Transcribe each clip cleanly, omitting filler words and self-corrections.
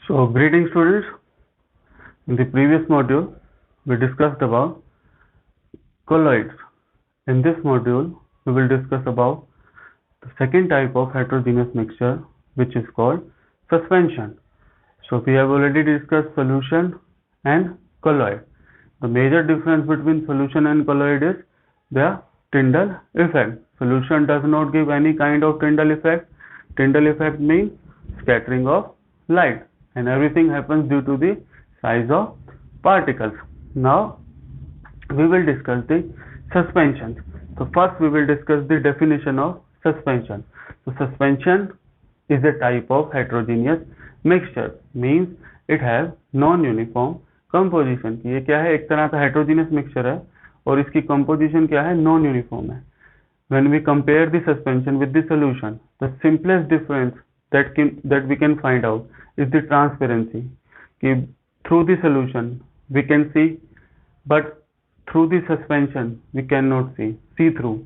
So, greetings students. In the previous module, we discussed about colloids. In this module, we will discuss about the second type of heterogeneous mixture, which is called suspension. So, we have already discussed solution and colloid. The major difference between solution and colloid is the Tyndall effect. Solution does not give any kind of Tyndall effect. Tyndall effect means scattering of light, and everything happens due to the size of particles. Now we will discuss the suspension. So first we will discuss the definition of suspension. So suspension is a type of heterogeneous mixture, means it has non-uniform composition. ये क्या है, एक तरह का heterogeneous mixture है और इसकी composition क्या है, non-uniform है. When we compare the suspension with the solution, the simplest difference that we can find out is the transparency. कि through the solution we can see, but through the suspension we cannot see through.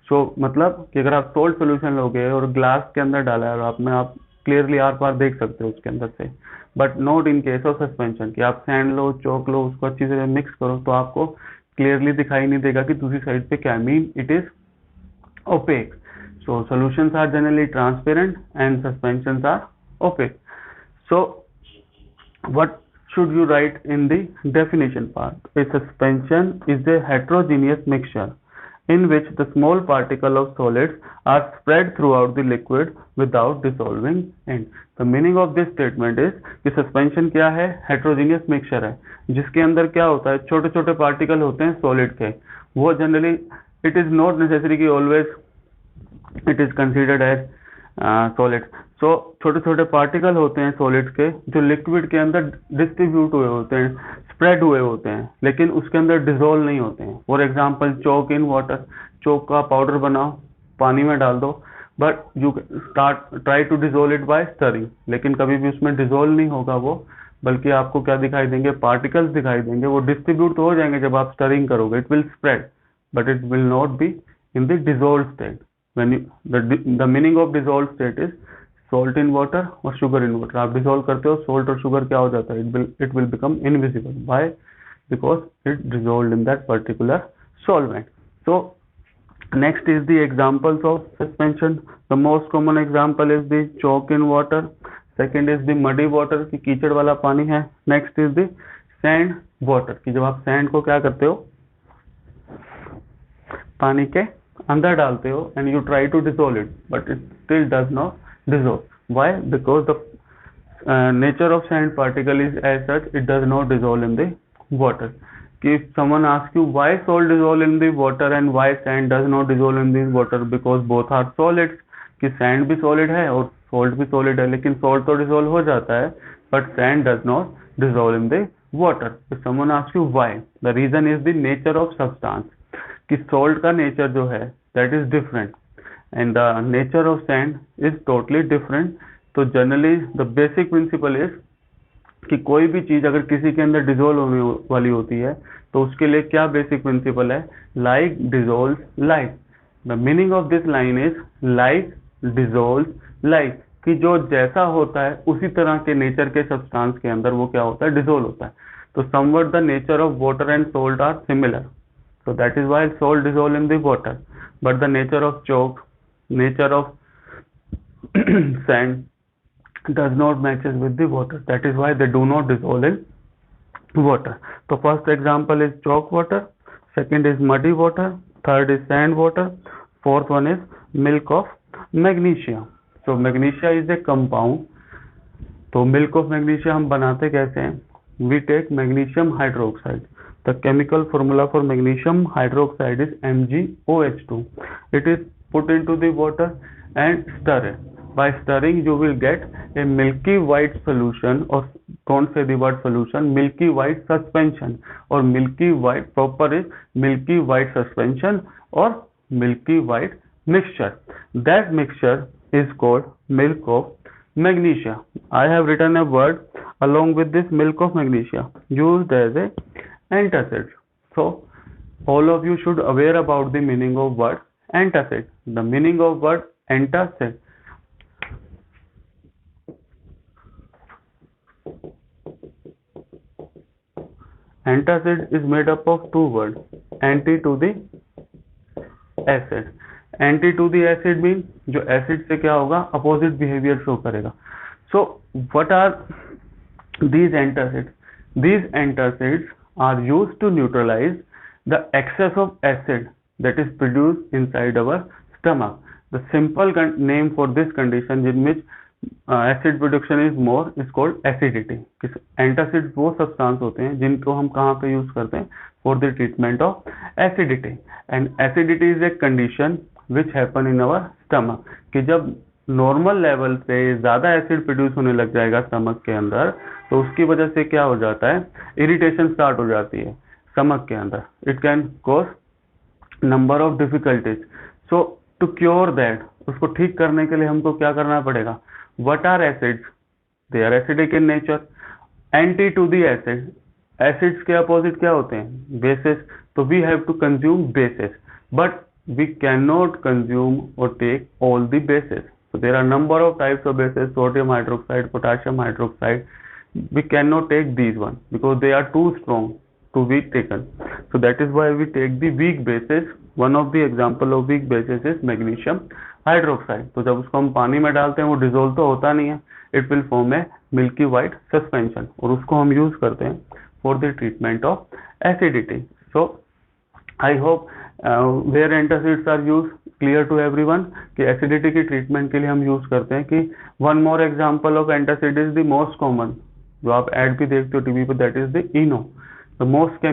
So मतलब कि अगर आप salt solution लोगे और glass के अंदर डाला है और आप क्लियरली आर पार देख सकते हो उसके अंदर से, but not in case of suspension कि आप सैंड लो, चौक लो, उसको अच्छी से मिक्स करो तो आपको क्लियरली दिखाई नहीं देगा कि दूसरी साइड पे क्या, mean it is opaque. So solutions are generally transparent and suspensions are opaque. So what should you write in the definition part? A suspension is a heterogeneous mixture in which the small particle of solids are spread throughout the liquid without dissolving in. The meaning of this statement is कि suspension क्या है, heterogeneous mixture है जिसके अंदर क्या होता है, छोटे छोटे पार्टिकल होते हैं सॉलिड के. वो generally it is not necessary कि always it is considered as solid. So छोटे छोटे पार्टिकल होते हैं सॉलिड्स के जो लिक्विड के अंदर डिस्ट्रीब्यूट हुए होते हैं, स्प्रेड हुए होते हैं, लेकिन उसके अंदर डिसॉल्व नहीं होते हैं. For example chalk in water, chalk का पाउडर बनाओ, पानी में डाल दो, but you try to dissolve it by stirring, लेकिन कभी भी उसमें डिसॉल्व नहीं होगा वो, बल्कि आपको क्या दिखाई देंगे, पार्टिकल्स दिखाई देंगे. वो डिस्ट्रीब्यूट तो हो जाएंगे जब आप स्टरिंग करोगे, it will spread, but it will not be in the dissolved state. When the meaning of dissolved state is salt in water or sugar in water. आप dissolve करते हो, salt और sugar क्या हो जाता है, it will become invisible. Why? Because it dissolved in that particular solvent. So next is the examples of suspension. The most common example is the chalk in water. Second is the muddy water कि कीचड़ वाला पानी है. Next is the sand water कि जब आप sand को क्या करते हो, पानी के अंदर डालते हो and you try to dissolve it, but it still does not dissolve. Why? Because the nature of sand particle is as such, it does not dissolve in the water. कि someone ask you why salt dissolve in the water and why sand does not dissolve in the water, because both are solids. कि sand भी solid है और salt भी solid है, लेकिन salt तो dissolve हो जाता है but sand does not dissolve in the water. If someone ask you why, the reason is the nature of substance. कि सॉल्ट का नेचर जो है that is different and the nature of sand is totally different. तो generally the basic principle is कि कोई भी चीज अगर किसी के अंदर डिसॉल्व होने वाली होती है तो उसके लिए क्या बेसिक प्रिंसिपल है, like dissolve like. The meaning of this line is like dissolve like, कि जो जैसा होता है उसी तरह के नेचर के सब्सटेंस के अंदर वो क्या होता है, डिसॉल्व होता है. तो somewhat the nature of water and salt are similar. So that is why salt dissolve in the water, but the nature of chalk, nature of sand does not matches with the water. That is why they do not dissolve in water. So first example is chalk water, second is muddy water, third is sand water, fourth one is milk of magnesia. So magnesia is a compound. तो milk of magnesia हम बनाते कैसे हैं? We take magnesium hydroxide. The chemical formula for magnesium hydroxide is MgOH2. It is put into the water and stir it. By stirring you will get a milky white solution, or don't say the word solution, milky white suspension, or milky white, proper is milky white suspension or milky white mixture. That mixture is called milk of magnesia. I have written a word along with this milk of magnesia used as a antacid. So all of you should aware about the meaning of word antacid. The meaning of word antacid antacid is made up of two words, anti to the acid. Anti to the acid mean जो acid से क्या होगा, opposite behaviour show करेगा. So what are these antacids? These antacids are used to neutralize the excess of acid that is produced inside our stomach. The simple name for this condition in which acid production is more is called acidity. Antacids वो substance होते हैं जिनको हम कहाँ पे use करते हैं, for the treatment of acidity. And acidity is a condition which happen in our stomach. कि जब नॉर्मल लेवल से ज़्यादा एसिड प्रोड्यूस होने लग जाएगा स्टमक के अंदर, तो उसकी वजह से क्या हो जाता है, इरिटेशन स्टार्ट हो जाती है स्टमक के अंदर. It can cause number of difficulties. So to cure that, उसको ठीक करने के लिए हमको क्या करना पड़ेगा. What are acids? They are acidic in nature. Anti to the acid, acids के अपोजिट क्या होते हैं, बेसिस. तो we have to consume bases, but we cannot consume or take all the bases. So there are number of types of bases, sodium hydroxide, potassium hydroxide. We cannot take these ones because they are too strong to be taken. So that is why we take the weak bases. One of the example of weak bases is magnesium hydroxide. तो जब उसको हम पानी में डालते हैं वो dissolve तो होता नहीं है, it will form a milky white suspension, और उसको हम यूज करते हैं for the treatment of acidity. So I hope where antacids are used clear to everyone कि एसिडिटी की ट्रीटमेंट के लिए हम यूज करते हैं. कि one more example of antacid is the most common, जो आप एड भी देखते हो टीवी पे, that is the Eno. The most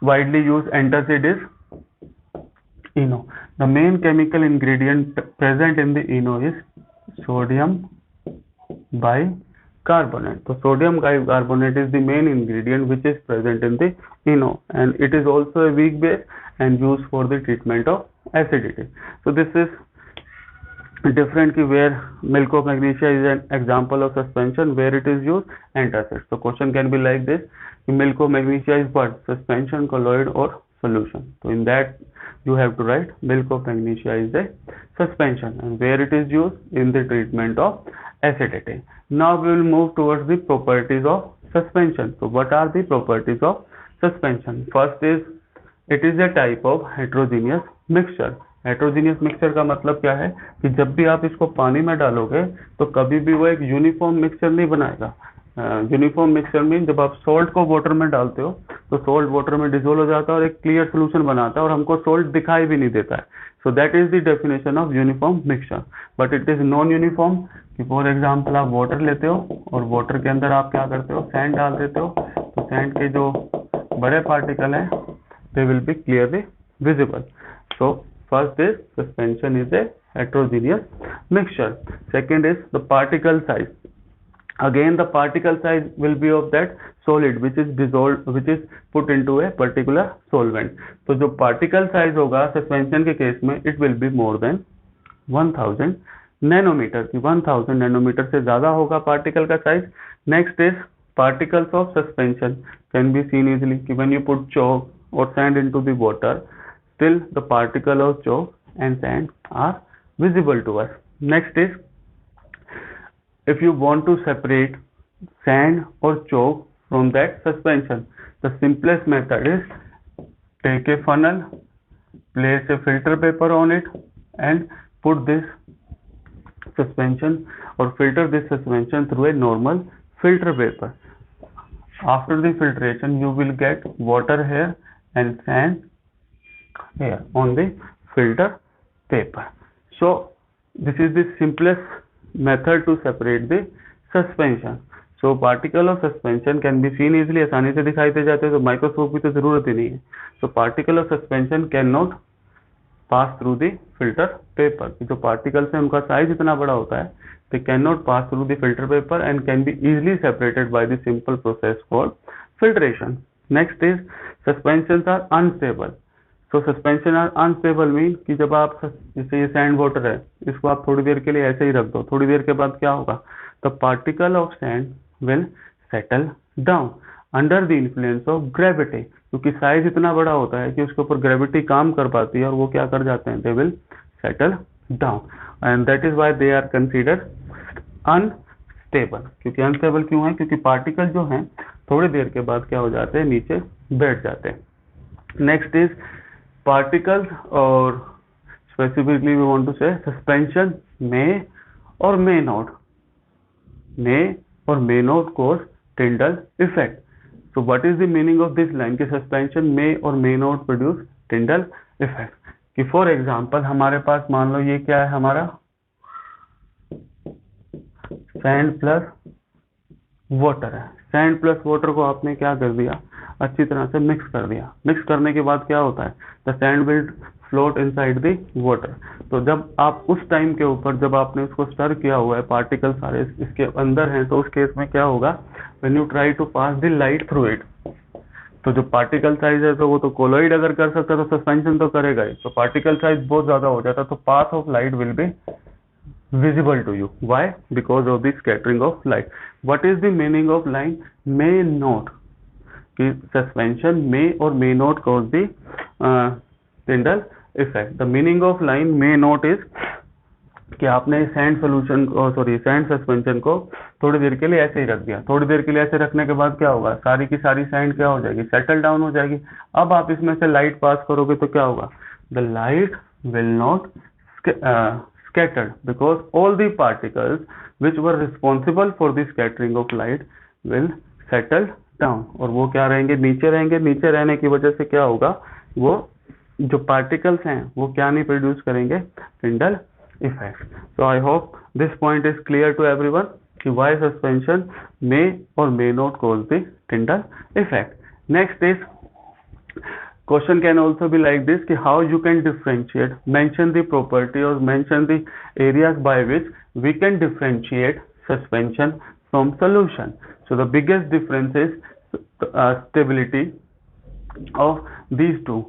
widely use antacid is Eno. The main chemical ingredient present in the Eno is sodium bicarbonate. So sodium bicarbonate is the main ingredient which is present in the ino, and it is also a weak base and used for the treatment of acidity. So this is different ki where milk of magnesia is an example of suspension where it is used antacid. So question can be like this: milk of magnesia is what? Suspension, colloid or solution. So in that you have to write milk of magnesia is a suspension, and where it is used in the treatment of acidity. Now we will move towards the properties of suspension. So what are the properties of suspension? First is it is a type of heterogeneous mixture. Heterogeneous mixture का मतलब क्या है कि जब भी आप इसको पानी में डालोगे तो कभी भी वो एक यूनिफॉर्म मिक्सचर नहीं बनाएगा. यूनिफॉर्म मिक्सचर मीन जब आप सॉल्ट को वाटर में डालते हो तो सॉल्ट वाटर में डिसोल्व हो जाता है और एक क्लियर सोल्यूशन बनाता है और हमको सॉल्ट दिखाई भी नहीं देता है. So that is the definition of uniform mixture. But it is non uniform. कि फॉर एग्जाम्पल आप वाटर लेते हो और वाटर के अंदर आप क्या करते हो, सैंड डाल देते हो, तो सैंड के जो बड़े पार्टिकल हैं they will be clearly visible. So first is suspension is a heterogeneous mixture. Second is the particle size. Again the particle size will be of that solid which is dissolved, which is put into a particular solvent. तो जो particle size होगा suspension के case में it will be more than 1000 nanometer. 1000 nanometer से ज़्यादा होगा particle का size. Next is particles of suspension can be seen easily कि when you put chalk or sand into the water, still the particle of chalk and sand are visible to us. Next is if you want to separate sand or chalk from that suspension, the simplest method is take a funnel, place a filter paper on it and put this suspension or filter this suspension through a normal filter paper. After the filtration you will get water here and sand here on the filter paper. So this is the simplest method to separate the suspension. So particle of suspension can be seen easily. आसानी से दिखाई दे जाते हैं, तो microscope की तो जरूरत ही नहीं है. So particle of suspension cannot pass through the filter paper. जो particles हैं उनका size इतना बड़ा होता है, they cannot pass through the filter paper and can be easily separated by the simple process called filtration. Next is suspensions are unstable. तो suspension are unstable mean कि जब आप जैसे ये सैंड वाटर है इसको आप थोड़ी देर के लिए ऐसे ही रख दो, थोड़ी देर के बाद क्या होगा, the particle of sand will settle down under the influence of gravity. क्योंकि साइज इतना बड़ा होता है कि उसके ऊपर ग्रेविटी काम कर पाती है और वो क्या कर जाते हैं, they will settle down, and that is why they are considered stable. क्योंकि अनस्टेबल क्यों है? क्योंकि पार्टिकल जो हैं थोड़ी देर के बाद क्या हो जाते हैं, नीचे बैठ जाते हैं। नेक्स्ट इज पार्टिकल्स, और स्पेसिफिकली वी वांट टू से सस्पेंशन मे और may not cause Tyndall effect. So what is the meaning of this line कि suspension may or may not produce Tyndall effect? कि for example हमारे पास मान लो ये क्या है, हमारा सैंड प्लस वाटर है। सैंड प्लस वाटर को आपने क्या कर दिया, अच्छी तरह से मिक्स कर दिया। मिक्स करने के बाद क्या होता है, the sand will float inside the water. तो जब आप उस टाइम के ऊपर जब आपने उसको स्टर किया हुआ है, पार्टिकल सारे इसके अंदर हैं, तो उस केस में क्या होगा, when you try to pass the light through it, तो जो पार्टिकल साइज है तो वो तो कोलॉइड अगर कर सकता है तो सस्पेंशन तो करेगा ही। तो पार्टिकल साइज बहुत ज्यादा हो जाता है तो path of light will be visible to you. Why? Because of the scattering of light. What is the meaning of line may not? कि suspension may or may not cause the Tyndall effect. The meaning of line may not is कि आपने sand solution को, sorry sand suspension को थोड़ी देर के लिए ऐसे ही रख दिया। थोड़ी देर के लिए ऐसे रखने के बाद क्या होगा, सारी की सारी सैंड क्या हो जाएगी, सेटल डाउन हो जाएगी। अब आप इसमें से लाइट पास करोगे तो क्या होगा, the light will not scattered because all the particles which were responsible for the scattering of light will settle down। और वो क्या रहेंगे, नीचे रहेंगे। नीचे रहने की वजह से क्या होगा, वो जो पार्टिकल्स हैं वो क्या नहीं प्रोड्यूस करेंगे, Tyndall effect. So I hope this point is clear to everyone कि व्हाई सस्पेंशन मे और may not cause the Tyndall effect. Next is question can also be like this कि how you can differentiate, mention the property or mention the areas by which we can differentiate suspension from solution. So the biggest difference is stability of these two.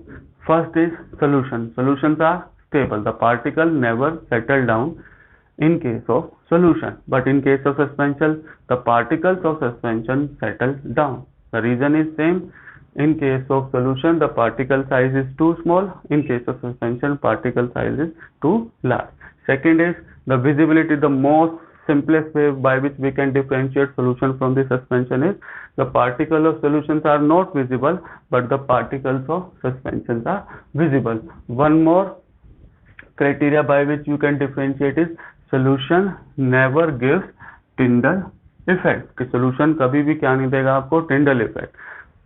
First is solution. Solutions are stable. The particle never settle down in case of solution, but in case of suspension the particles of suspension settle down. The reason is same. In case of solution the particle size is too small, in case of suspension particle size is too large. Second is the visibility. The most simplest way by which we can differentiate solution from the suspension is the particles of solutions are not visible but the particles of suspensions are visible. One more criteria by which you can differentiate is solution never gives Tyndall effect। कि solution कभी भी क्या नहीं देगा आपको, Tyndall effect।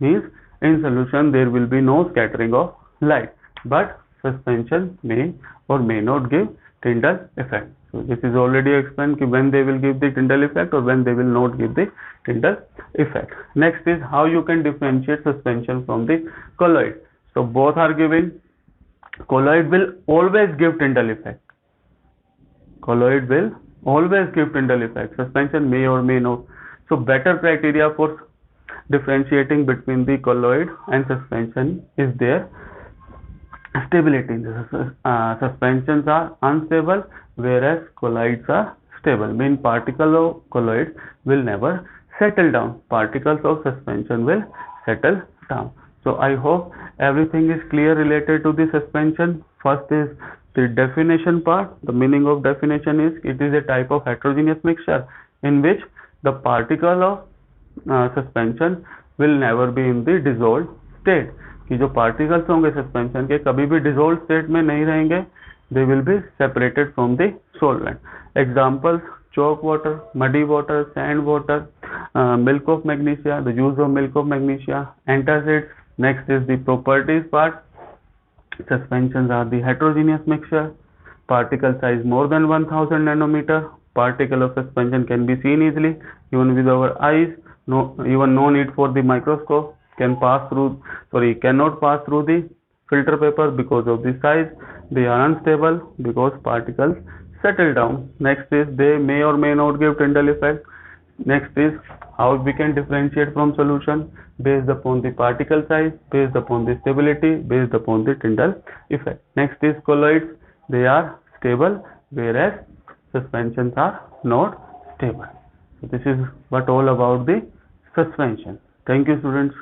means in solution there will be no scattering of light, but suspension may or may not give Tyndall effect. So this is already explained कि when they will give the Tyndall effect or when they will not give the Tyndall effect. Next is how you can differentiate suspension from the colloid. So both are given. Colloid will always give Tyndall effect. Colloid will always give Tyndall effect. Suspension may or may not. So better criteria for differentiating between the colloid and suspension is their stability. Suspensions are unstable whereas colloids are stable. Mean particles of colloid will never settle down, particles of suspension will settle down. So I hope everything is clear related to the suspension. First is the definition part. The meaning of definition is it is a type of heterogeneous mixture in which the particle of suspension will never be in the dissolved state. कि जो particles होंगे suspension के कभी भी dissolved state में नहीं रहेंगे, they will be separated from the solvent. Examples chalk water, muddy water, sand water, milk of magnesia, the use of milk of magnesia, antacids. Next is the properties part. Suspensions are the heterogeneous mixture, particle size more than 1000 nanometer, particle of suspension can be seen easily even with our eyes, even no need for the microscope, cannot pass through the filter paper because of the size, they are unstable because particles settle down. Next is they may or may not give Tyndall effect. Next is how we can differentiate from solution based upon the particle size, based upon the stability, based upon the Tyndall effect. Next is colloids, they are stable whereas suspensions are not stable. So this is what all about the suspension. Thank you students.